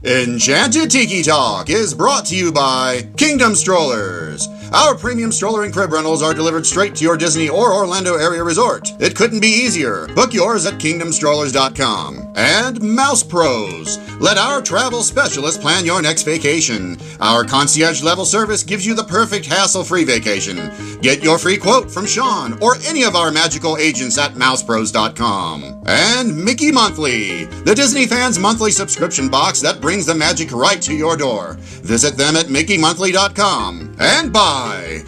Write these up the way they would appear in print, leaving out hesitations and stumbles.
Enchanted Tiki Talk is brought to you by Kingdom Strollers. Our premium stroller and crib rentals are delivered straight to your Disney or Orlando area resort. It couldn't be easier. Book yours at kingdomstrollers.com. And Mouse Pros. Let our travel specialist plan your next vacation. Our concierge level service gives you the perfect hassle-free vacation. Get your free quote from Sean or any of our magical agents at mousepros.com. And Mickey Monthly, the Disney fans' monthly subscription box that brings the magic right to your door. Visit them at mickeymonthly.com. And by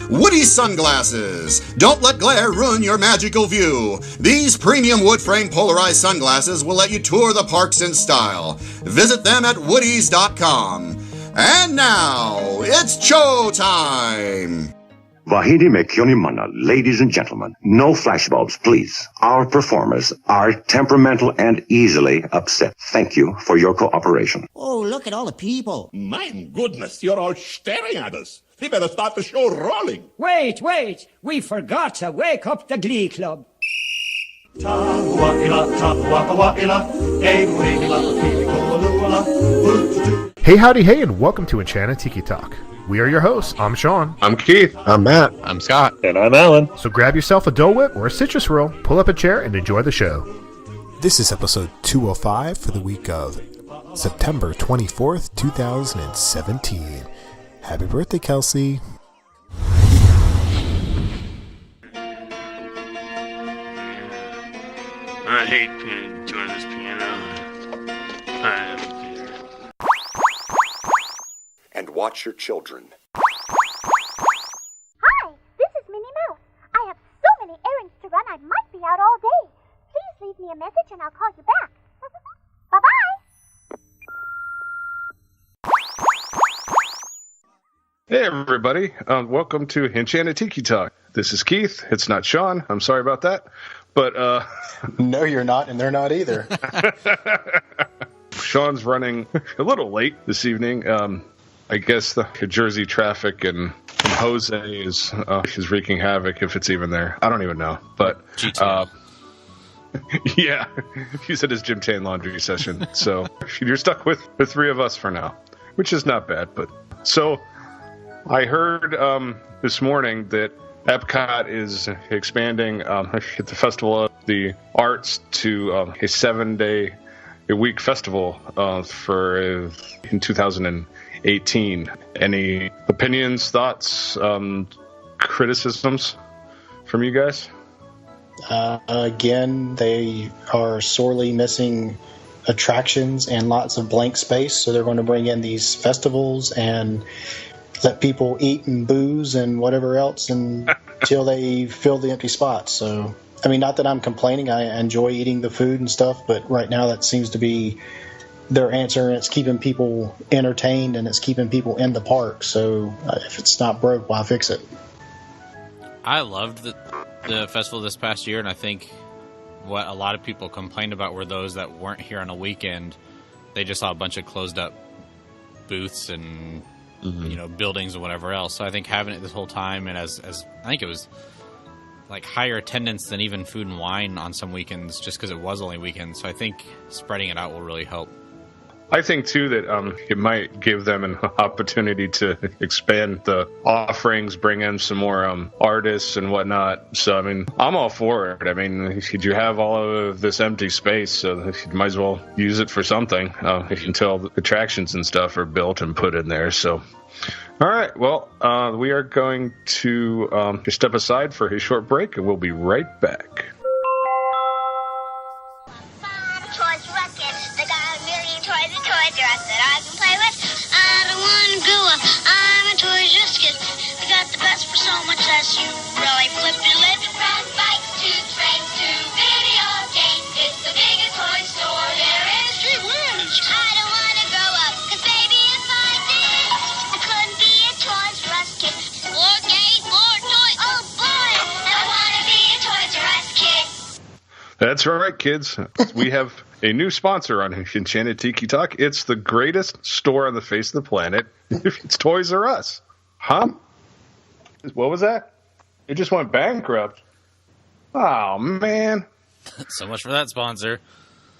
Woody Sunglasses. Don't let glare ruin your magical view. These premium wood frame polarized sunglasses will let you tour the parks in style. Visit them at woodies.com. And now, it's show time! Vahidi me kyonimana, ladies and gentlemen. No flashbulbs, please. Our performers are temperamental and easily upset. Thank you for your cooperation. Oh, look at all the people. My goodness, you're all staring at us. We better start the show rolling. Wait. We forgot to wake up the Glee Club. Hey, howdy, hey, and welcome to Enchanted Tiki Talk. We are your hosts. I'm Sean. I'm Keith. I'm Matt. I'm Scott. And I'm Alan. So grab yourself a Dole Whip or a citrus roll, pull up a chair, and enjoy the show. This is episode 205 for the week of September 24th, 2017. Happy birthday, Kelsey. I hate doing this piano. And watch your children. Hi, this is Minnie Mouse. I have so many errands to run I might be out all day. Please leave me a message and I'll call you back. Bye-bye. Hey, everybody. Welcome to Enchanted Tiki Talk. This is Keith. It's not Sean. I'm sorry about that. But, no, you're not, and they're not either. Sean's running a little late this evening. I guess the Jersey traffic and Jose is wreaking havoc, if it's even there. I don't even know. But, yeah, he's at his gym tan laundry session. So you're stuck with the three of us for now, which is not bad. But so I heard this morning that Epcot is expanding at the Festival of the Arts to a 7-day-a-week festival for in 2018. Any opinions, thoughts, criticisms from you guys? Again, they are sorely missing attractions and lots of blank space, so they're going to bring in these festivals and let people eat and booze and whatever else until they fill the empty spots. So, I mean, not that I'm complaining. I enjoy eating the food and stuff, but right now that seems to be their answer, and it's keeping people entertained and it's keeping people in the park. So if it's not broke, why fix it? I loved the festival this past year, and I think what a lot of people complained about were those that weren't here on a weekend. They just saw a bunch of closed up booths and buildings and whatever else. So I think having it this whole time, and as I think it was like higher attendance than even food and wine on some weekends, just because it was only weekends. So I think spreading it out will really help. I think, too, that it might give them an opportunity to expand the offerings, bring in some more artists and whatnot. So, I mean, I'm all for it. I mean, you have all of this empty space, so you might as well use it for something until the attractions and stuff are built and put in there. So, all right. Well, we are going to step aside for a short break, and we'll be right back. You really flip your lid. From bikes to trains to video games, it's the biggest toy store there is. Gee whiz! I don't want to grow up, 'cause baby, if I did, I couldn't be a Toys R Us kid. More games, more toys. Oh boy, I want to be a Toys R Us kid. That's right, kids. We have a new sponsor on Enchanted Tiki Talk. It's the greatest store on the face of the planet. It's Toys R Us. Huh? What was that? It just went bankrupt. Oh, man. So much for that sponsor.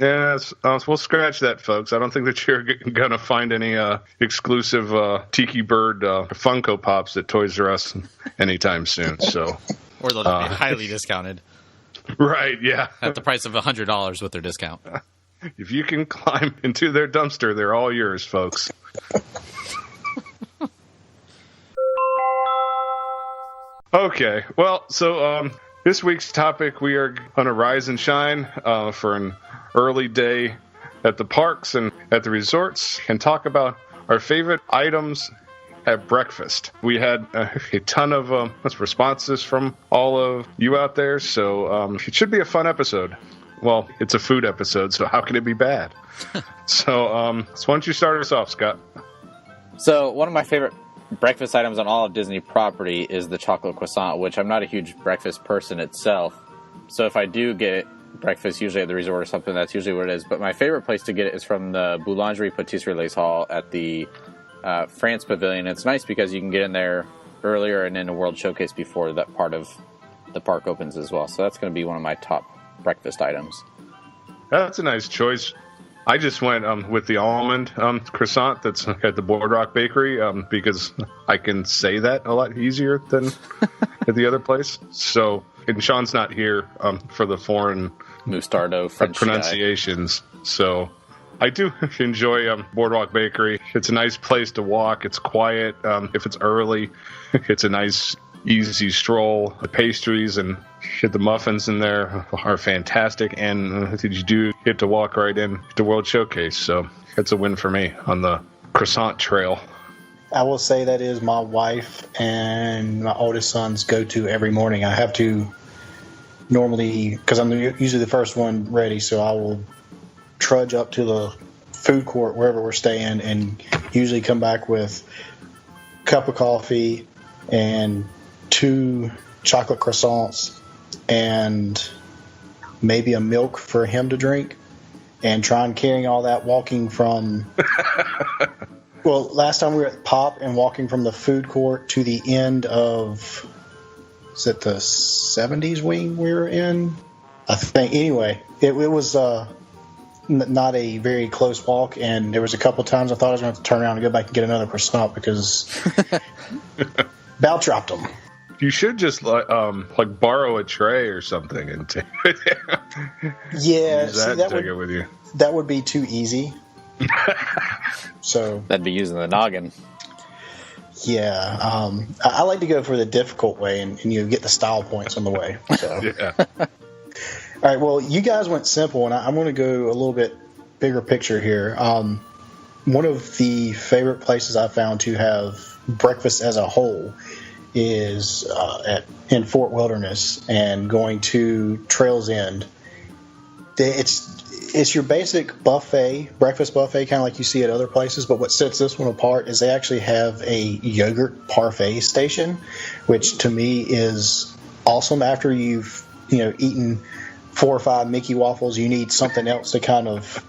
Yes, we'll scratch that, folks. I don't think that you're going to find any exclusive Tiki Bird Funko Pops at Toys R Us anytime soon. So, or they'll just be highly discounted. Right, yeah. At the price of $100 with their discount. If you can climb into their dumpster, they're all yours, folks. Okay, well, so this week's topic, we are going to rise and shine for an early day at the parks and at the resorts and talk about our favorite items at breakfast. We had a ton of responses from all of you out there, so it should be a fun episode. Well, it's a food episode, so how can it be bad? So why don't you start us off, Scott? So one of my favorite breakfast items on all of Disney property is the chocolate croissant, which I'm not a huge breakfast person itself. So if I do get breakfast, usually at the resort or something, that's usually what it is. But my favorite place to get it is from the Boulangerie Patisserie Les Halles at the France Pavilion. It's nice because you can get in there earlier and in a World Showcase before that part of the park opens as well. So that's going to be one of my top breakfast items. That's a nice choice. I just went with the almond croissant that's at the Boardwalk Bakery because I can say that a lot easier than at the other place. So, and Sean's not here for the foreign Mustardo French pronunciations. Guy. So, I do enjoy Boardwalk Bakery. It's a nice place to walk. It's quiet. If it's early, it's a nice, easy stroll. The pastries and the muffins in there are fantastic. And you do get to walk right in to World Showcase. So it's a win for me on the croissant trail. I will say that is my wife and my oldest son's go-to every morning. I have to normally, because I'm usually the first one ready, so I will trudge up to the food court wherever we're staying and usually come back with a cup of coffee and 2 chocolate croissants and maybe a milk for him to drink, and try and carrying all that walking from well, last time we were at Pop and walking from the food court to the end of, is it the 70s wing we were in? I think. Anyway, it was not a very close walk, and there was a couple times I thought I was going to have to turn around and go back and get another croissant because Bal dropped them. You should just like borrow a tray or something and take it. Yeah, use that, take it with you. That would be too easy. So that'd be using the noggin. Yeah, I like to go for the difficult way, and you get the style points on the way. So. Yeah. All right. Well, you guys went simple, and I'm going to go a little bit bigger picture here. One of the favorite places I found to have breakfast as a whole is in Fort Wilderness, and going to Trails End. It's your basic buffet, breakfast buffet, kind of like you see at other places, but what sets this one apart is they actually have a yogurt parfait station, which to me is awesome. After you've eaten 4 or 5 Mickey waffles, you need something else to kind of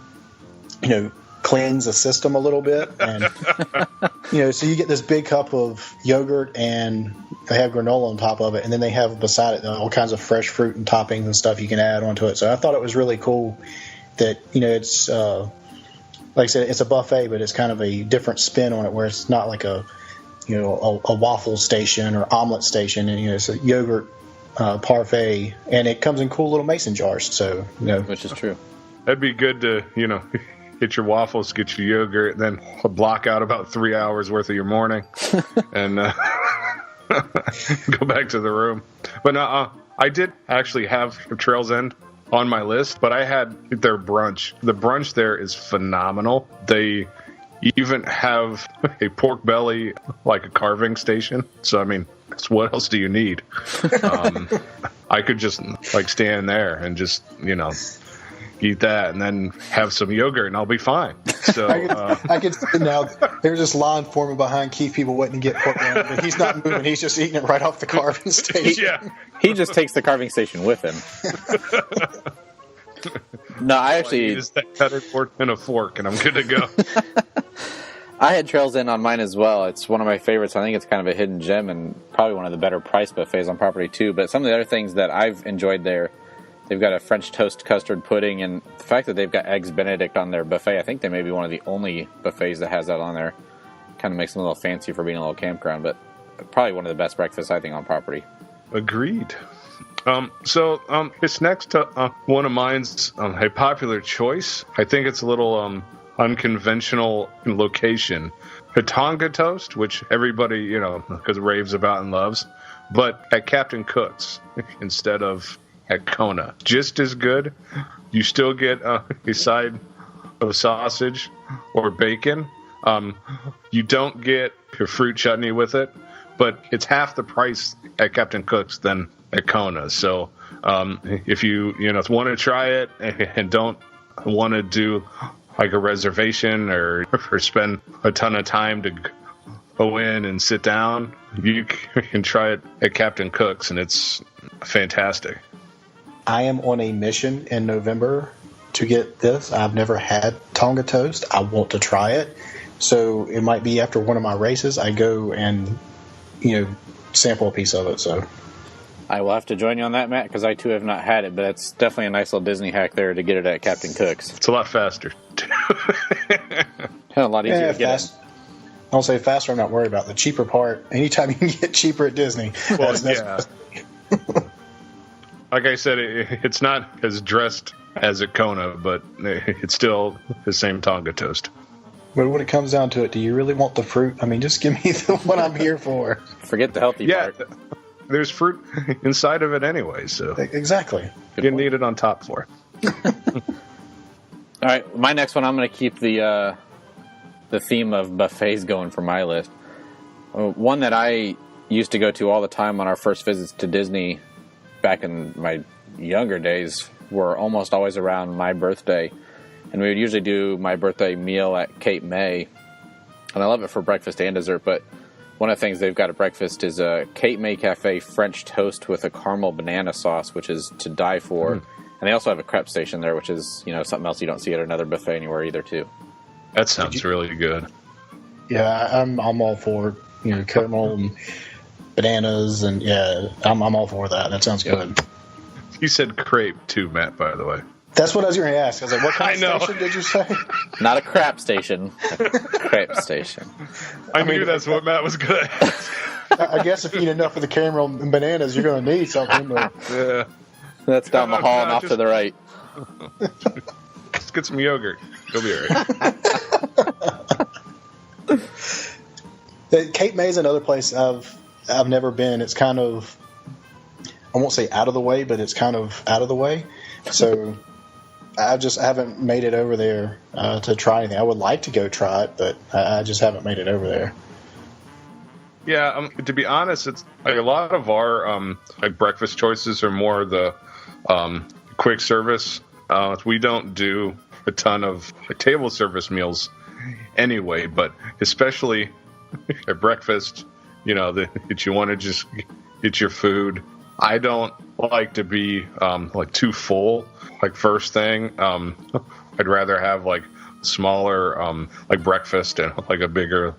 cleanse the system a little bit, and so you get this big cup of yogurt, and they have granola on top of it, and then they have beside it all kinds of fresh fruit and toppings and stuff you can add onto it. So I thought it was really cool that it's like I said, it's a buffet, but it's kind of a different spin on it, where it's not like a waffle station or omelet station, and it's a yogurt parfait, and it comes in cool little mason jars. So which is true. That'd be good to get your waffles, get your yogurt, then block out about 3 hours worth of your morning, and go back to the room. But I did actually have Trails End on my list, but I had their brunch. The brunch there is phenomenal. They even have a pork belly, like a carving station. So, I mean, what else do you need? I could just stand there and just, eat that and then have some yogurt and I'll be fine. So I could now. There's this line forming behind Keith. People waiting to get pork belly, but he's not moving. He's just eating it right off the carving station. Yeah, he just takes the carving station with him. No, I actually just cut it in a fork and I'm good to go. I had Trails End on mine as well. It's one of my favorites. I think it's kind of a hidden gem and probably one of the better price buffets on property too. But some of the other things that I've enjoyed there They've got a French toast custard pudding, and the fact that they've got Eggs Benedict on their buffet, I think they may be one of the only buffets that has that on there. Kind of makes them a little fancy for being a little campground, but probably one of the best breakfasts, I think, on property. Agreed. It's next to one of mine's a popular choice. I think it's a little unconventional location. A Tonga toast, which everybody, because raves about and loves, but at Captain Cook's instead of at Kona. Just as good. You still get a side of sausage or bacon. You don't get your fruit chutney with it, but it's half the price at Captain Cook's than at Kona. So if you want to try it and don't want to do like a reservation or spend a ton of time to go in and sit down, you can try it at Captain Cook's, and it's fantastic. I am on a mission in November to get this. I've never had Tonga toast. I want to try it. So it might be after one of my races, I go and, sample a piece of it. So I will have to join you on that, Matt, because I too have not had it, but it's definitely a nice little Disney hack there to get it at Captain Cook's. It's a lot faster. A lot easier to get it. I'll say faster, I'm not worried about. The cheaper part, anytime you can get cheaper at Disney. Well, yeah. Like I said, it's not as dressed as at Kona, but it's still the same Tonga toast. But when it comes down to it, do you really want the fruit? I mean, just give me what I'm here for. Forget the healthy part. There's fruit inside of it anyway, so exactly. You didn't need it on top for it. All right, my next one, I'm going to keep the theme of buffets going for my list. One that I used to go to all the time on our first visits to Disney back in my younger days were almost always around my birthday. And we would usually do my birthday meal at Cape May. And I love it for breakfast and dessert, but one of the things they've got at breakfast is a Cape May Cafe French toast with a caramel banana sauce, which is to die for. And they also have a crepe station there, which is, something else you don't see at another buffet anywhere either, too. That sounds really good. Yeah, I'm all for, caramel and bananas, and I'm all for that. That sounds good. You said crepe, too, Matt, by the way. That's what I was going to ask. I was like, what kind of station did you say? Not a crap station. A crepe station. I knew that's what Matt was going to ask. I guess if you eat enough of the caramel and bananas, you're going to need something. But... Yeah. That's down the hall and off to the right. Let's get some yogurt. You'll be all right. Cape May is another place I've never been. It's kind of, I won't say out of the way, but it's kind of out of the way. So I haven't made it over there to try anything. I would like to go try it, but I just haven't made it over there. Yeah, to be honest, it's like a lot of our breakfast choices are more the quick service. We don't do a ton of table service meals anyway, but especially at breakfast, that you want to just get your food. I don't like to be too full first thing. I'd rather have smaller breakfast and a bigger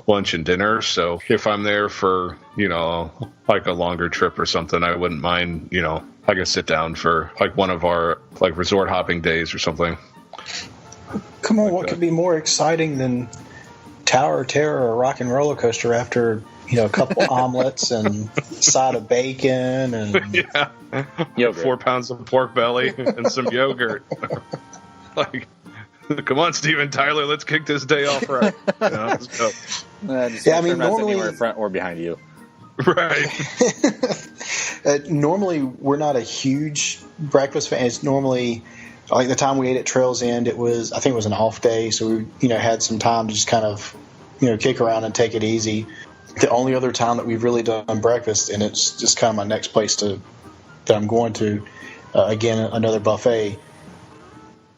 lunch and dinner. So if I'm there for a longer trip or something, I wouldn't mind a sit down for one of our resort hopping days or something. Come on, what could be more exciting than Tower of Terror or Rock and Roller Coaster after a couple omelets and a side of bacon and yogurt. 4 pounds of pork belly and some yogurt. Come on, Steven Tyler, let's kick this day off right. Let's go. Normally anywhere in front or behind you. Right. Normally, we're not a huge breakfast fan. It's normally the time we ate at Trails End. I think it was an off day, so we had some time to just kind of kick around and take it easy. The only other time that we've really done breakfast, and it's just kind of my next place that I'm going to, again, another buffet,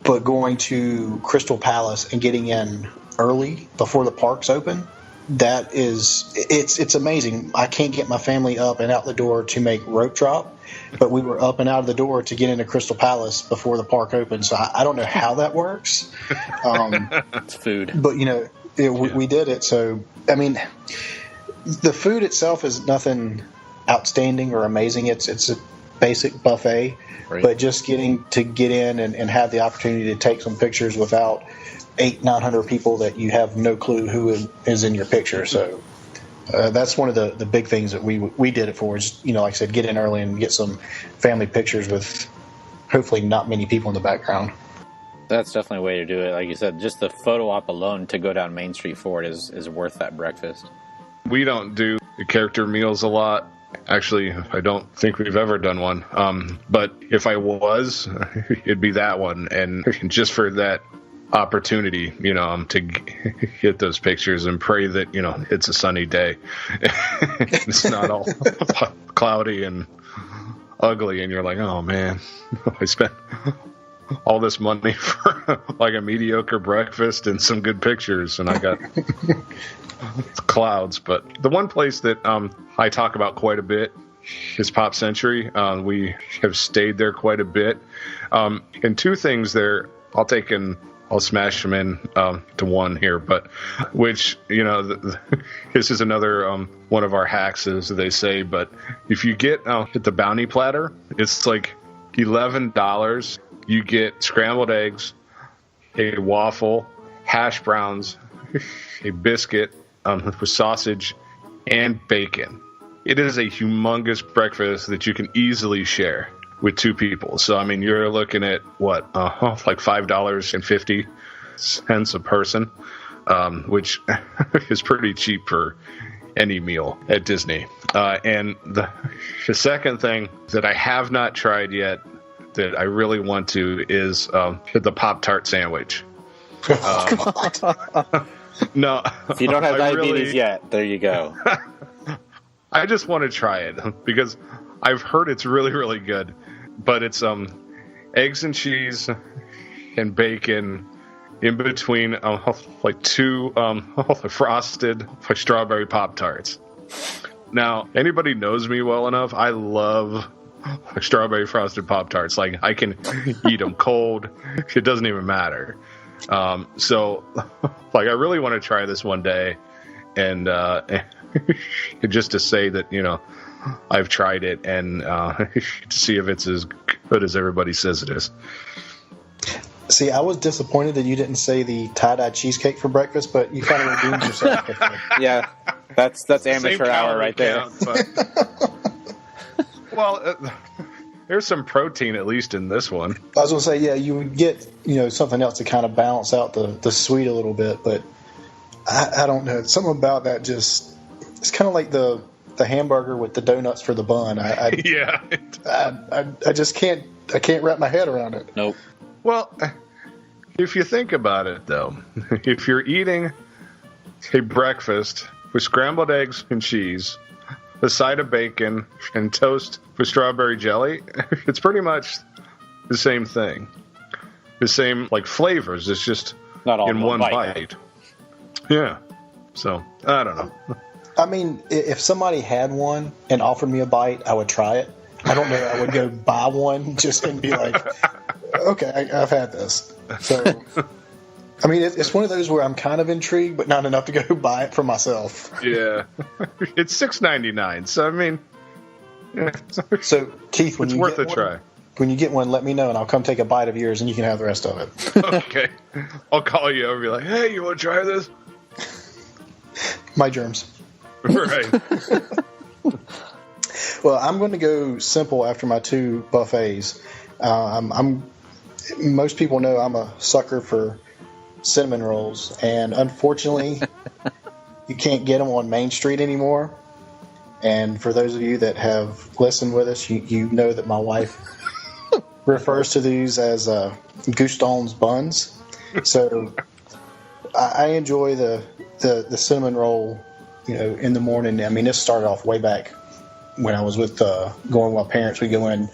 but going to Crystal Palace and getting in early before the parks open, it's amazing. I can't get my family up and out the door to make rope drop, but we were up and out of the door to get into Crystal Palace before the park opened, so I don't know how that works. It's food. But, we did it, so, the food itself is nothing outstanding or amazing. It's basic buffet, Right. but just getting to get in and have the opportunity to take some pictures without 800-900 people that you have no clue who is in your picture. So that's one of the big things that we did it for. Is, like I said, get in early and get some family pictures with hopefully not many people in the background. That's definitely a way to do it. Like you said, just the photo op alone to go down Main Street for it is worth that breakfast. We don't do the character meals a lot. Actually, I don't think we've ever done one. But if I was, it'd be that one. And just for that opportunity, to get those pictures and pray that, it's a sunny day. It's not all cloudy and ugly. And you're like, oh, man, I spent all this money for like a mediocre breakfast and some good pictures. And I got clouds. But the one place that I talk about quite a bit is Pop Century. We have stayed there quite a bit. And two things there, I'll smash them in to one here, but which, this is another one of our hacks, as they say. But if you get the bounty platter, it's like $11. You get scrambled eggs, a waffle, hash browns, a biscuit with sausage, and bacon. It is a humongous breakfast that you can easily share with two people. So, you're looking at what, like $5.50 a person, which is pretty cheap for any meal at Disney. And the second thing that I have not tried yet that I really want to is the Pop-Tart sandwich. No. If you don't have diabetes yet, there you go. I just want to try it because I've heard it's really, really good. But it's eggs and cheese and bacon in between like two frosted strawberry Pop-Tarts. Now, anybody knows me well enough, I love strawberry frosted Pop-Tarts. Like, I can eat them cold. It doesn't even matter. So, like, I really want to try this one day. And just to say that, I've tried it and to see if it's as good as everybody says it is. See, I was disappointed that you didn't say the tie-dye cheesecake for breakfast, but you kind of redeemed yourself. Yeah, that's amateur hour right there. Well, there's some protein at least in this one. I was going to say, yeah, you would get something else to kind of balance out the sweet a little bit, but I don't know. Something about that it's kind of like the hamburger with the donuts for the bun. Yeah. I just can't wrap my head around it. Nope. Well, if you think about it, though, if you're eating a breakfast with scrambled eggs and cheese, a side of bacon, and toast with strawberry jelly, it's pretty much the same thing. The same, like, flavors. It's just not all in one bite. Yeah. So, I don't know. If somebody had one and offered me a bite, I would try it. I don't know. I would go buy one just and be like, okay, I've had this. So, it's one of those where I'm kind of intrigued, but not enough to go buy it for myself. Yeah. It's $6.99. So, yeah. So, Keith, when it's you worth get a try. When you get one, let me know, and I'll come take a bite of yours, and you can have the rest of it. Okay. I'll call you over and be like, hey, you want to try this? My germs. Right. Well, I'm going to go simple after my two buffets. Most people know I'm a sucker for cinnamon rolls, and unfortunately, you can't get them on Main Street anymore. And for those of you that have listened with us, you know that my wife refers to these as Gustone's buns. So I enjoy the cinnamon roll, in the morning. This started off way back when I was going with my parents. We go in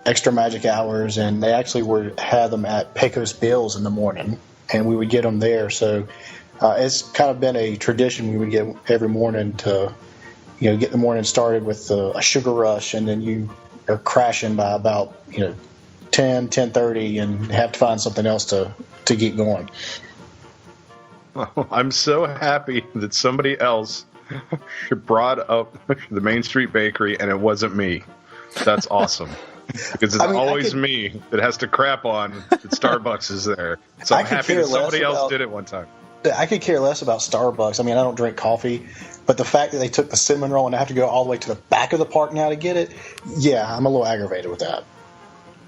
extra magic hours, and they actually had them at Pecos Bill's in the morning, and we would get them there. So it's kind of been a tradition we would get every morning to, get the morning started with a sugar rush, and then you are crashing by about 10:30 and have to find something else to get going. Well, I'm so happy that somebody else brought up the Main Street Bakery and it wasn't me. That's awesome. Because it's always me that has to crap on that Starbucks is there. So I'm happy that somebody else did it one time. I could care less about Starbucks. I mean, I don't drink coffee, but the fact that they took the cinnamon roll and I have to go all the way to the back of the park now to get it, yeah, I'm a little aggravated with that.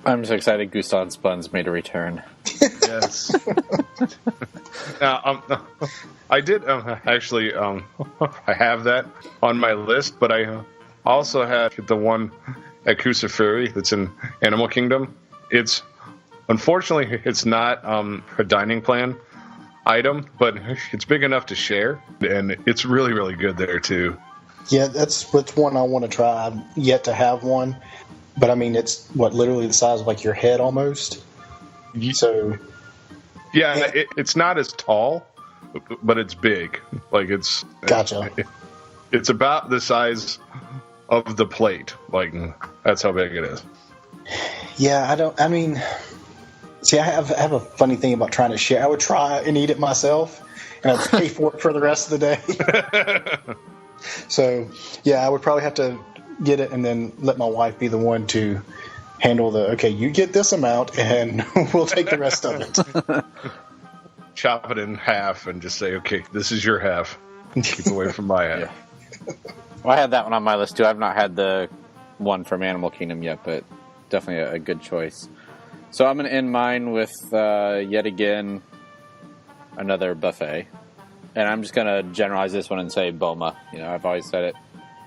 I'm just excited Gustav's Buns made a return. Yes. Now, I did actually. I have that on my list, but I also had the one at Kusafuri that's in Animal Kingdom. It's unfortunately it's not a dining plan item, but it's big enough to share, and it's really, really good there too. Yeah, that's one I want to try. I've yet to have one, but I mean, it's literally the size of like your head almost. So, yeah, it's not as tall, but it's big. Like it's gotcha. It's about the size of the plate. Like that's how big it is. Yeah, see, I have a funny thing about trying to share. I would try and eat it myself, and I'd pay for it for the rest of the day. So, yeah, I would probably have to get it and then let my wife be the one to handle okay, you get this amount, and we'll take the rest of it. Chop it in half and just say, okay, this is your half. Keep away from my half. Yeah. Well, I had that one on my list, too. I've not had the one from Animal Kingdom yet, but definitely a good choice. So I'm going to end mine with, yet again, another buffet. And I'm just going to generalize this one and say Boma. You know, I've always said it.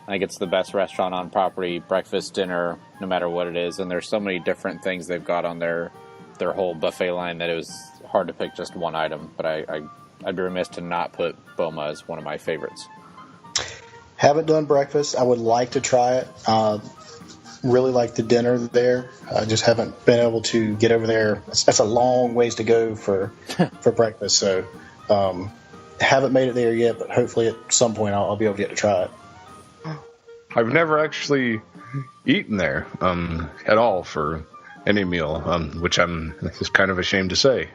I think it's the best restaurant on property, breakfast, dinner, no matter what it is. And there's so many different things they've got on their whole buffet line that it was hard to pick just one item. But I'd be remiss to not put Boma as one of my favorites. Haven't done breakfast. I would like to try it. Really like the dinner there. I just haven't been able to get over there. That's a long ways to go for breakfast. So haven't made it there yet, but hopefully at some point I'll be able to get to try it. I've never actually eaten there at all for any meal, which I'm just kind of ashamed to say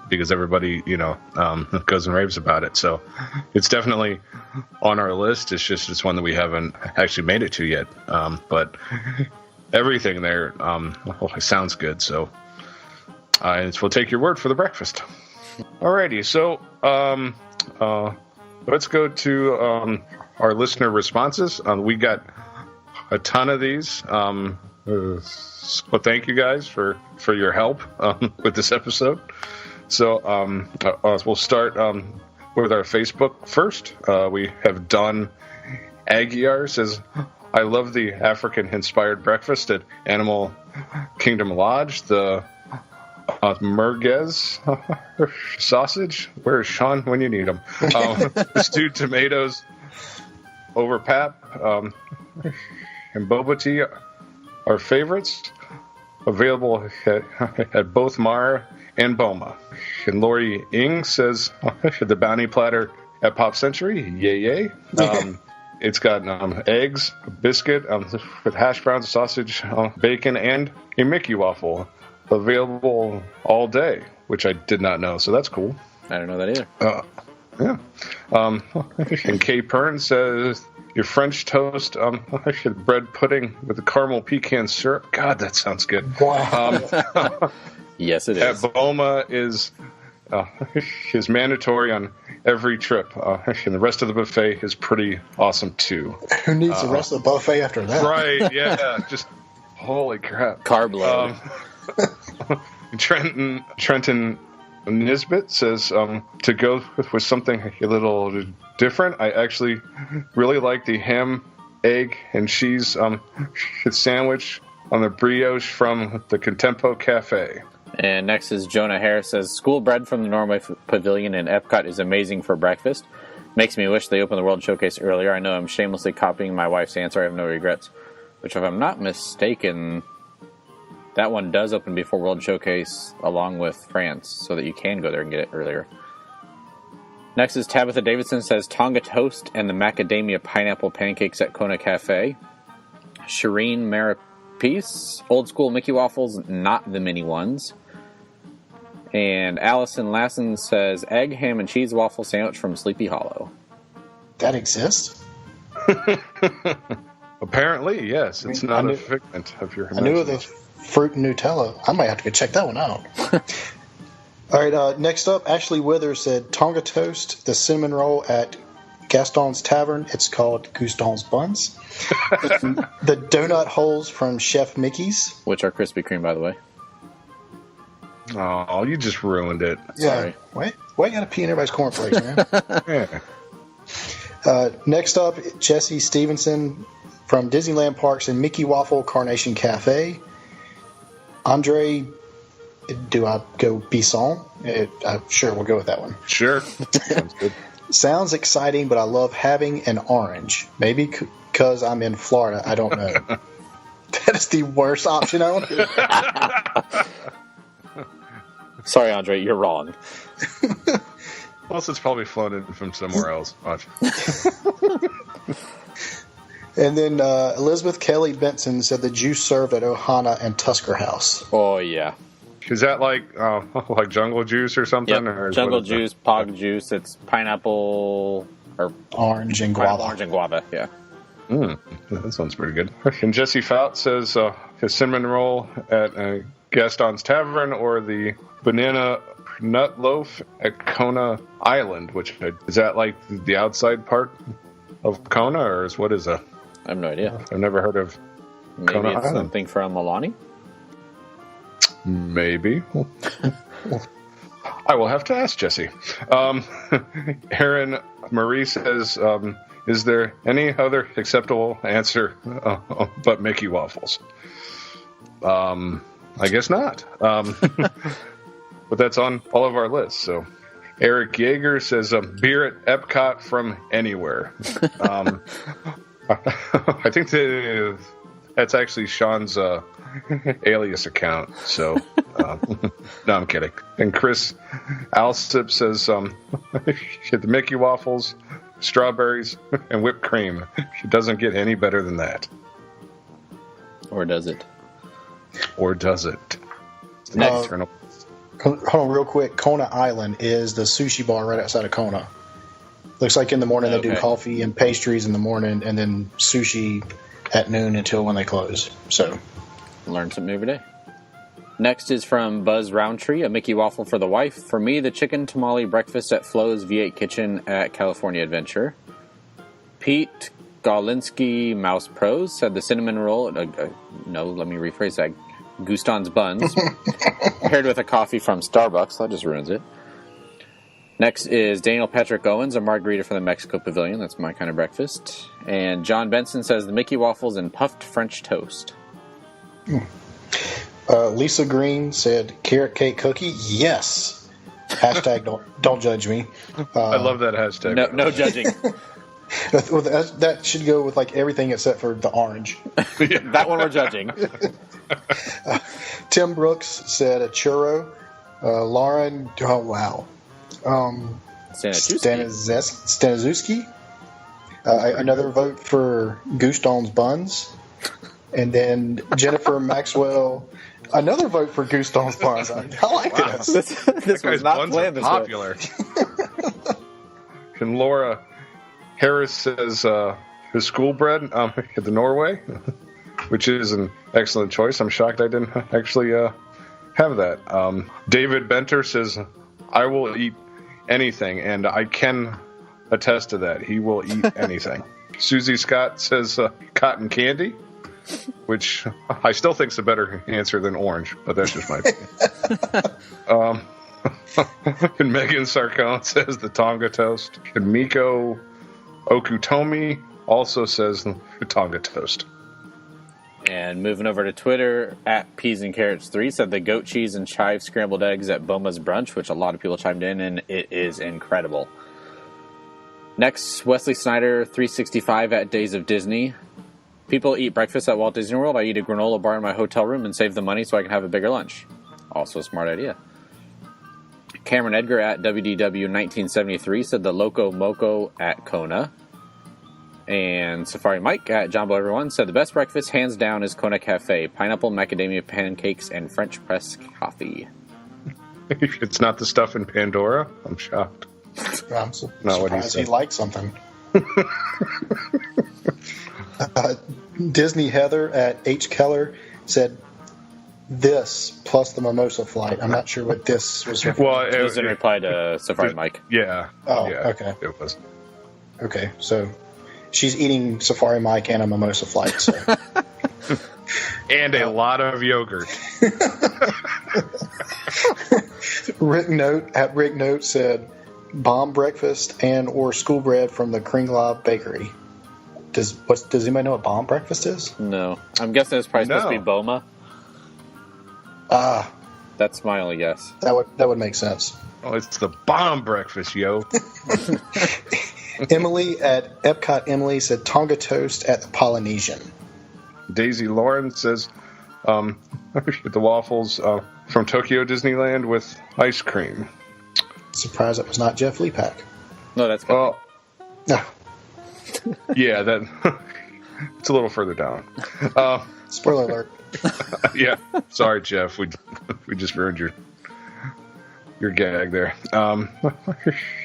because everybody, goes and raves about it. So it's definitely on our list. It's just it's one that we haven't actually made it to yet. But everything there sounds good. So we'll take your word for the breakfast. Alrighty, so let's go to our listener responses. We got a ton of these. So thank you guys for your help with this episode. So we'll start with our Facebook first. We have Don Aguiar says, I love the African-inspired breakfast at Animal Kingdom Lodge. The merguez sausage. Where is Sean when you need him? Stewed tomatoes over pap and boba tea are favorites. Available at both Mara and Boma. And Lori Ing says the bounty platter at Pop Century. Yay. It's got eggs, a biscuit with hash browns, sausage, bacon, and a Mickey waffle. Available all day, which I did not know, so that's cool. I don't know that either. Yeah. And Kay Pern says your French toast, bread pudding with the caramel pecan syrup. God, that sounds good. Wow. Yes, it is. At Boma is mandatory on every trip, and the rest of the buffet is pretty awesome too. Who needs the rest of the buffet after that? Right? Yeah. Just holy crap. Carb load. Trenton Nisbet says to go with something a little different. I actually really like the ham, egg, and cheese sandwich on the brioche from the Contempo Cafe. And next is Jonah Harris says, school bread from the Norway Pavilion in Epcot is amazing for breakfast. Makes me wish they opened the World Showcase earlier. I know I'm shamelessly copying my wife's answer. I have no regrets. Which, if I'm not mistaken, that one does open before World Showcase along with France, so that you can go there and get it earlier. Next is Tabitha Davidson says, Tonga toast and the macadamia pineapple pancakes at Kona Cafe. Shireen Marapeace, old school Mickey waffles, not the mini ones. And Allison Lassen says, egg, ham, and cheese waffle sandwich from Sleepy Hollow. That exists? Apparently, yes. It's not a figment of your I knew of the fruit and Nutella. I might have to go check that one out. All right, next up, Ashley Withers said Tonga toast, the cinnamon roll at Gaston's Tavern. It's called Gaston's Buns. The donut holes from Chef Mickey's. Which are Krispy Kreme, by the way. Oh, you just ruined it. Yeah. Sorry. Why you gotta pee in everybody's cornflakes, man? Yeah. Next up, Jesse Stevenson from Disneyland Parks and Mickey Waffle Carnation Cafe. Andre, do I go Bisson? Sure, we'll go with that one. Sure. Sounds good. Sounds exciting, but I love having an orange. Maybe because I'm in Florida, I don't know. That is the worst option I want to Sorry, Andre, you're wrong. Plus, it's probably flown in from somewhere else. Watch. And then Elizabeth Kelly Benson said the juice served at Ohana and Tusker House. Oh, yeah. Is that like jungle juice or something? Yep. Or Jungle juice, pog juice. It's pineapple or orange and guava. Orange and guava, yeah. That sounds pretty good. And Jesse Fout says his cinnamon roll at Gaston's Tavern or the banana nut loaf at Kona Island, which is that like the outside part of Kona, or what is that? I have no idea. I've never heard of Maybe Kona it's Island. something from Milani? Maybe. I will have to ask Jesse. Aaron Marie says, is there any other acceptable answer but Mickey waffles? I guess not. But that's on all of our lists. So Eric Yeager says, beer at Epcot from anywhere. I think that's actually Sean's alias account. So, no, I'm kidding. And Chris Alsip says, the Mickey waffles, strawberries, and whipped cream. It doesn't get any better than that. Or does it? Or does it? Hold on real quick. Kona Island is the sushi bar right outside of Kona. Looks like in the morning they do coffee and pastries in the morning, and then sushi at noon until when they close. So, learn something every day. Next is from Buzz Roundtree, a Mickey waffle for the wife. For me, the chicken tamale breakfast at Flo's V8 Kitchen at California Adventure. Pete Golinski Mouse Pros said the cinnamon roll. No, let me rephrase that. Gaston's buns, paired with a coffee from Starbucks. That just ruins it. Next is Daniel Patrick Owens, a margarita from the Mexico Pavilion. That's my kind of breakfast. And John Benson says the Mickey waffles and puffed French toast. Lisa Green said carrot cake cookie. Yes. Hashtag don't judge me. I love that hashtag. No judging. Well, that should go with like everything except for the orange. That one we're judging. Tim Brooks said a churro. Lauren, oh wow. Staniszewski. Another vote for Gaston's buns. And then Jennifer Maxwell, another vote for Gaston's buns. I like this. This was not planned this popular. And Laura Harris says his school bread at the Norway, which is an excellent choice. I'm shocked I didn't actually have that. David Benter says, I will eat anything, and I can attest to that. He will eat anything. Susie Scott says cotton candy, which I still think is a better answer than orange, but that's just my opinion. And Megan Sarcone says the Tonga toast. And Miko Okutomi also says Tonga toast. And moving over to Twitter, at Peas and Carrots 3 said the goat cheese and chive scrambled eggs at Boma's Brunch, which a lot of people chimed in, and it is incredible. Next, Wesley Snyder 365 at Days of Disney. People eat breakfast at Walt Disney World. I eat a granola bar in my hotel room and save the money so I can have a bigger lunch. Also a smart idea. Cameron Edgar at WDW 1973 said the Loco Moco at Kona. And Safari Mike at Jumbo Everyone said the best breakfast, hands down, is Kona Cafe. Pineapple, macadamia pancakes, and French press coffee. It's not the stuff in Pandora? I'm shocked. I'm surprised he liked something. Disney Heather at H. Keller said this plus the mimosa flight. I'm not sure what this was. Well, It was in reply to Safari Mike. Yeah. Oh, yeah, okay. It was. Okay, so she's eating Safari Mike and a mimosa flight. So. And a lot of yogurt. Rick Note said bomb breakfast and or school bread from the Kringla Bakery. Does anybody know what bomb breakfast is? No. I'm guessing it's probably supposed to be Boma. That's my only guess. That would make sense. Oh, it's the bomb breakfast, yo. Emily at Epcot Emily said Tonga toast at the Polynesian. Daisy Lauren says the waffles from Tokyo Disneyland with ice cream. Surprised that was not Jeff Leapak. No, that's good. Oh. No. Yeah, that it's a little further down. Spoiler alert. Yeah, sorry, Jeff. We just ruined your gag there. And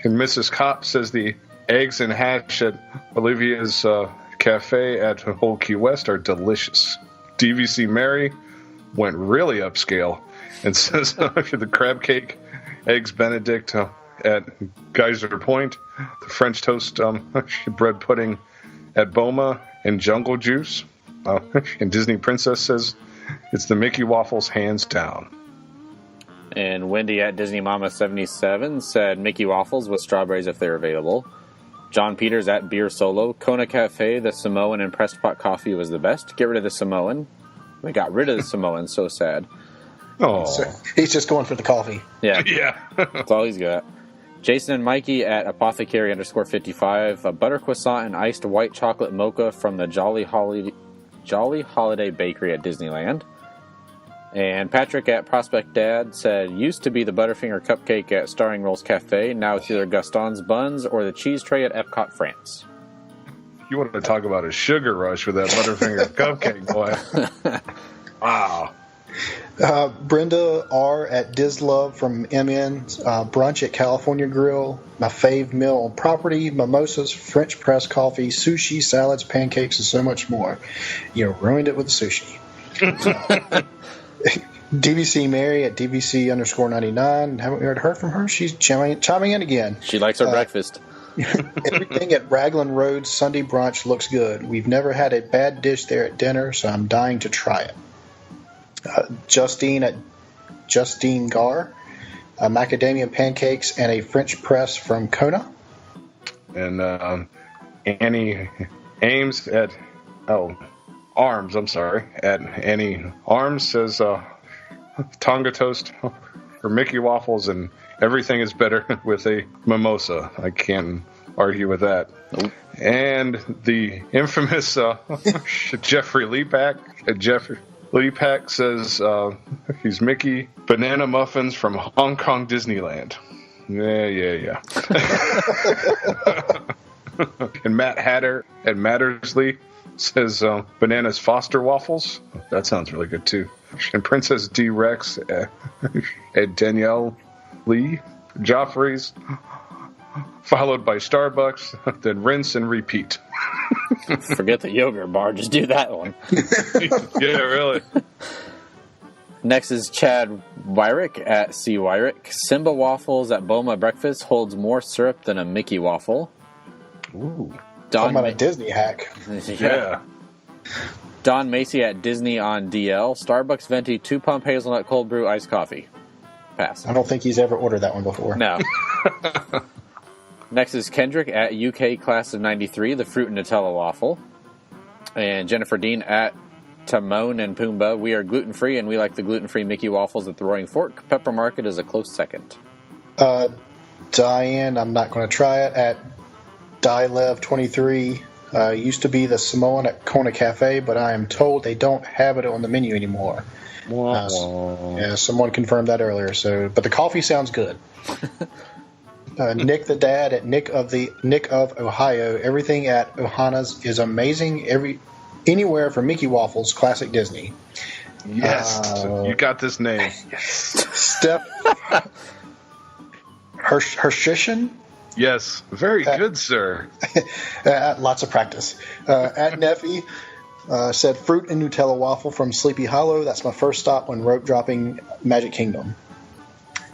Mrs. Kopp says the eggs and hash at Olivia's Cafe at Old Key West are delicious. DVC Mary went really upscale and says the crab cake, eggs Benedict at Geyser Point, the French toast bread pudding at Boma, and Jungle Juice. And Disney Princess says it's the Mickey waffles hands down. And Wendy at Disney Mama 77 said Mickey waffles with strawberries if they're available. John Peters at Beer Solo. Kona Cafe, the Samoan and pressed pot coffee was the best. Get rid of the Samoan. We got rid of the Samoan. So sad. Oh, so he's just going for the coffee. Yeah. Yeah. That's all he's got. Jason and Mikey at Apothecary _55. A butter croissant and iced white chocolate mocha from the Jolly Holiday Bakery at Disneyland. And Patrick at Prospect Dad said, used to be the Butterfinger cupcake at Starring Rolls Cafe. Now it's either Gaston's buns or the cheese tray at Epcot, France. You want to talk about a sugar rush with that Butterfinger cupcake, boy. Wow. Brenda R. at Dislove from MN. Brunch at California Grill. My fave meal on property. Mimosas, French press coffee, sushi, salads, pancakes, and so much more. You ruined it with the sushi. DVC Mary at DVC _99. Haven't we heard from her? She's chiming in again. She likes her breakfast. Everything at Raglan Road Sunday brunch looks good. We've never had a bad dish there at dinner, so I'm dying to try it. Justine at Justine Gar. Macadamia pancakes and a French press from Kona. And Annie Ames at Arms, I'm sorry. At Annie Arms says Tonga toast for Mickey waffles, and everything is better with a mimosa. I can't argue with that. Nope. And the infamous Jeffrey Leapak. Jeffrey Leapak says he's Mickey banana muffins from Hong Kong Disneyland. Yeah. And Matt Hatter at Mattersley says bananas Foster waffles. That sounds really good too. And Princess D Rex at Danielle Lee Joffrey's, followed by Starbucks, then rinse and repeat. Forget the yogurt bar, just do that one. Yeah, really. Next is Chad Wyrick at C. Wyrick. Simba waffles at Boma breakfast holds more syrup than a Mickey waffle. Ooh. Talking about a Disney hack. Yeah. Don Macy at Disney on DL. Starbucks Venti 2-pump hazelnut cold brew iced coffee. Pass. I don't think he's ever ordered that one before. No. Next is Kendrick at UK Class of 93, the fruit and Nutella waffle. And Jennifer Dean at Timon and Pumbaa. We are gluten-free, and we like the gluten-free Mickey waffles at the Roaring Fork. Pepper Market is a close second. Diane, I'm not going to try it, at Dilev23. Used to be the Samoan at Kona Cafe, but I am told they don't have it on the menu anymore. Yeah, someone confirmed that earlier. But the coffee sounds good. Nick the Dad at Nick of Ohio. Everything at Ohana's is amazing. Anywhere from Mickey waffles, classic Disney. Yes, you got this name. Steph Hershishin. Yes, very good, sir. Lots of practice. At Neffy, Said fruit and Nutella waffle from Sleepy Hollow. That's my first stop when rope dropping Magic Kingdom.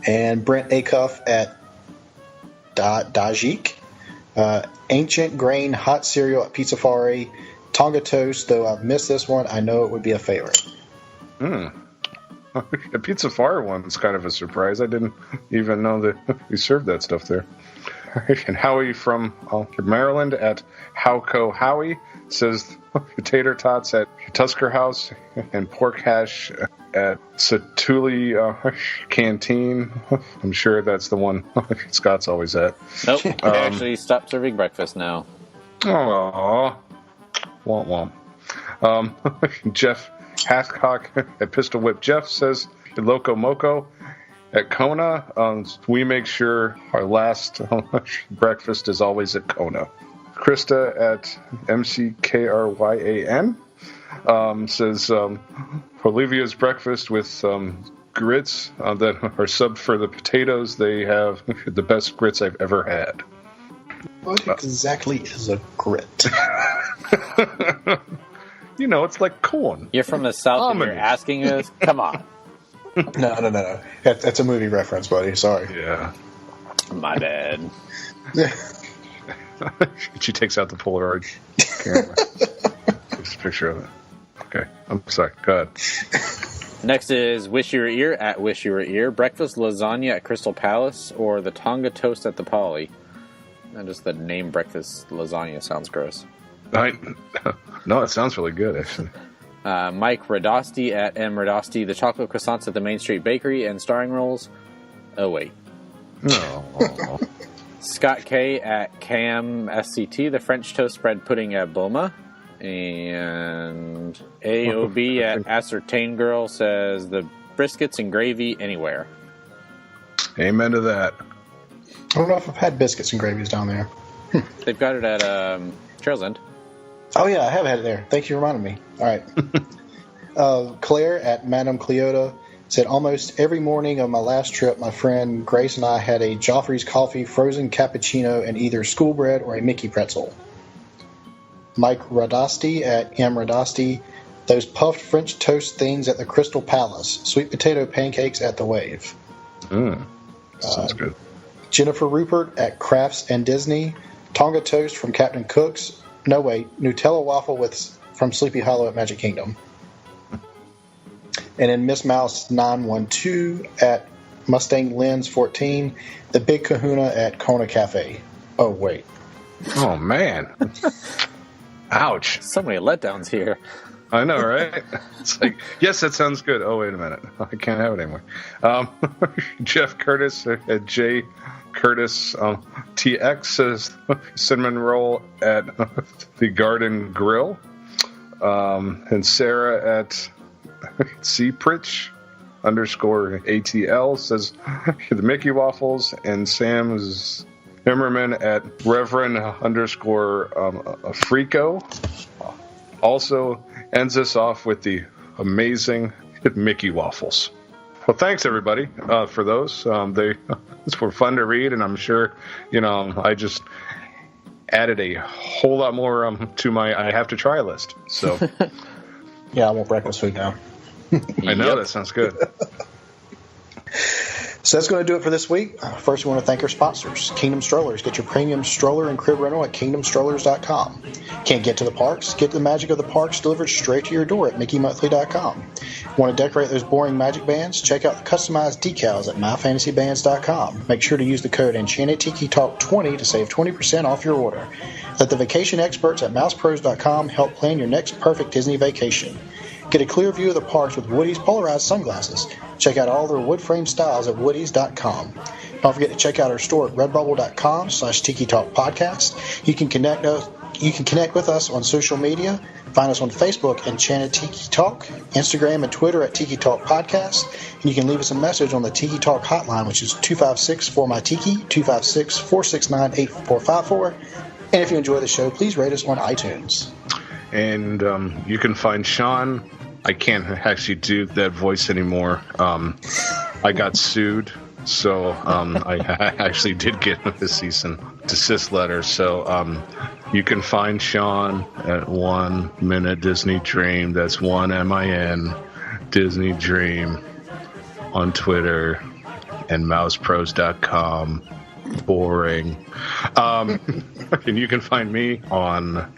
And Brent Acuff at Dajik. Ancient grain hot cereal at Pizza Fari. Tonga toast, though I've missed this one, I know it would be a favorite. The Pizza Far one's kind of a surprise. I didn't even know that we served that stuff there. And Howie from Maryland at Howco Howie says tater tots at Tusker House and pork hash at Satuli Canteen. I'm sure that's the one Scott's always at. Nope, they actually stopped serving breakfast now. Aww. Womp womp. Jeff Hathcock at Pistol Whip Jeff says Loco Moco at Kona. We make sure our last breakfast is always at Kona. Krista at MCKRYAN says Olivia's breakfast with grits that are subbed for the potatoes. They have the best grits I've ever had. What exactly is a grit? You know, it's like corn. You're from the South and you're asking us? Come on. No. That's a movie reference, buddy. Sorry. Yeah. My bad. She takes out the Polaroid camera. Takes a picture of it. Okay. I'm sorry. Go ahead. Next is Wish You Were Ear at Wish You Were Ear. Breakfast lasagna at Crystal Palace or the Tonga toast at the Poly. And just the name breakfast lasagna sounds gross. No, it sounds really good, actually. Mike Radosti at M. Radosti. The chocolate croissants at the Main Street Bakery and starring rolls. Oh, wait. No. Scott K at Cam SCT. The French toast spread pudding at Boma. And AOB at Ascertain Girl says the briskets and gravy anywhere. Amen to that. I don't know if I've had biscuits and gravies down there. They've got it at Trails End. Oh, yeah, I have had it there. Thank you for reminding me. All right. Claire at Madame Cleota said, almost every morning of my last trip, my friend Grace and I had a Joffrey's coffee, frozen cappuccino, and either school bread or a Mickey pretzel. Mike Radosti at M. Radosti, those puffed French toast things at the Crystal Palace, sweet potato pancakes at the Wave. Sounds good. Jennifer Rupert at Crafts and Disney, Tonga toast from Captain Cook's. No, wait. Nutella waffle from Sleepy Hollow at Magic Kingdom. And then Miss Mouse 912 at Mustang Lens 14. The Big Kahuna at Kona Cafe. Oh, wait. Oh, man. Ouch. So many letdowns here. I know, right? It's like, yes, that sounds good. Oh, wait a minute. I can't have it anymore. Jeff Curtis at J. Curtis TX says cinnamon roll at the Garden Grill. And Sarah at Cpritch _ATL says the Mickey waffles. And Sam's Himmerman at Reverend _Africo also ends us off with the amazing Mickey waffles. Well, thanks everybody for those. They were fun to read, and I'm sure I just added a whole lot more to my I have to try list. So yeah, I want breakfast food now. I know that sounds good. So that's going to do it for this week. First, we want to thank our sponsors, Kingdom Strollers. Get your premium stroller and crib rental at kingdomstrollers.com. Can't get to the parks? Get the magic of the parks delivered straight to your door at mickeymonthly.com. Want to decorate those boring magic bands? Check out the customized decals at myfantasybands.com. Make sure to use the code Enchanted Tiki Talk 20 to save 20% off your order. Let the vacation experts at mousepros.com help plan your next perfect Disney vacation. Get a clear view of the parks with Woody's polarized sunglasses. Check out all their wood frame styles at woodys.com. Don't forget to check out our store at redbubble.com/Tiki Talk Podcast. You can connect with us on social media. Find us on Facebook, Enchanted Tiki Talk, Instagram and Twitter at Tiki Talk Podcast. And you can leave us a message on the Tiki Talk hotline, which is 256-4MY-TIKI, 256-469-8454. And if you enjoy the show, please rate us on iTunes. And you can find Sean. I can't actually do that voice anymore. I got sued, so I actually did get a cease and desist letter. So You can find Sean at 1 Minute Disney Dream. That's 1MIN Disney Dream on Twitter and mousepros.com. Boring. And you can find me on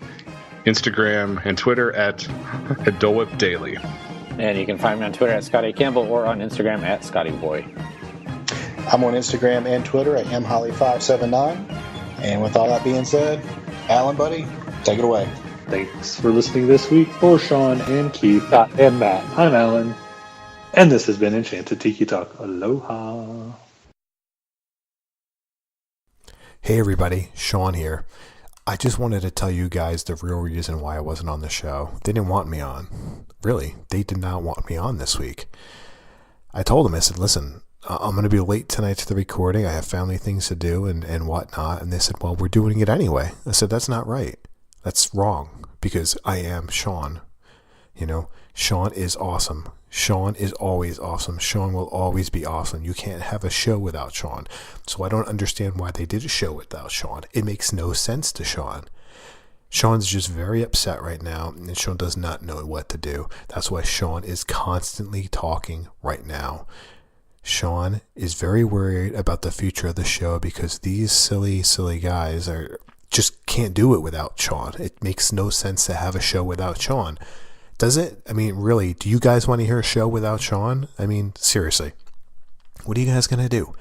Instagram and Twitter at Dole Whip Daily. And you can find me on Twitter at Scotty Campbell or on Instagram at ScottyBoy. I'm on Instagram and Twitter at mholly579. And with all that being said, Alan, buddy, take it away. Thanks for listening this week for Sean and Keith and Matt. I'm Alan, and this has been Enchanted Tiki Talk. Aloha. Hey everybody, Sean here. I just wanted to tell you guys the real reason why I wasn't on the show. They didn't want me on. Really, they did not want me on this week. I told them, I said, listen, I'm going to be late tonight to the recording. I have family things to do and whatnot. And they said, well, we're doing it anyway. I said, that's not right. That's wrong because I am Sean. You know, Sean is awesome. Sean is always awesome. Sean will always be awesome. You can't have a show without Sean. So I don't understand why they did a show without Sean. It makes no sense to Sean. Sean's just very upset right now, and Sean does not know what to do. That's why Sean is constantly talking right now. Sean is very worried about the future of the show because these silly guys just can't do it without Sean. It makes no sense to have a show without Sean. Does it? I mean, really, do you guys want to hear a show without Sean? I mean, seriously, what are you guys going to do?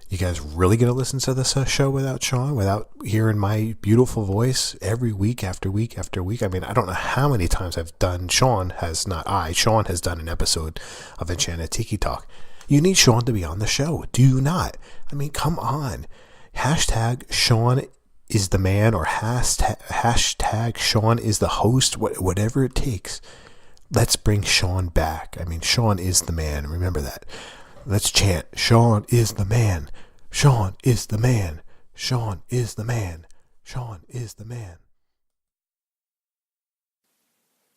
You guys really going to listen to this show without Sean, without hearing my beautiful voice every week after week after week? I mean, I don't know how many times I've done, Sean has done an episode of Enchanted Tiki Talk. You need Sean to be on the show. Do you not? I mean, come on. Hashtag Sean is the man, or hashtag Sean is the host, whatever it takes. Let's bring Sean back. I mean, Sean is the man. Remember that. Let's chant, Sean is the man. Sean is the man. Sean is the man. Sean is the man.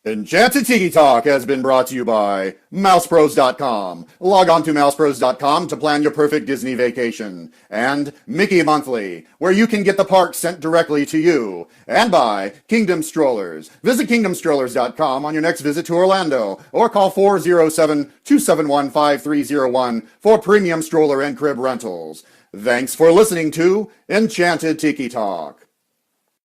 Enchanted Tiki Talk has been brought to you by mousepros.com. Log on to mousepros.com to plan your perfect Disney vacation. And Mickey Monthly, where you can get the park sent directly to you. And by Kingdom Strollers. Visit kingdomstrollers.com on your next visit to Orlando, or call 407-271-5301 for premium stroller and crib rentals. Thanks for listening to Enchanted Tiki Talk.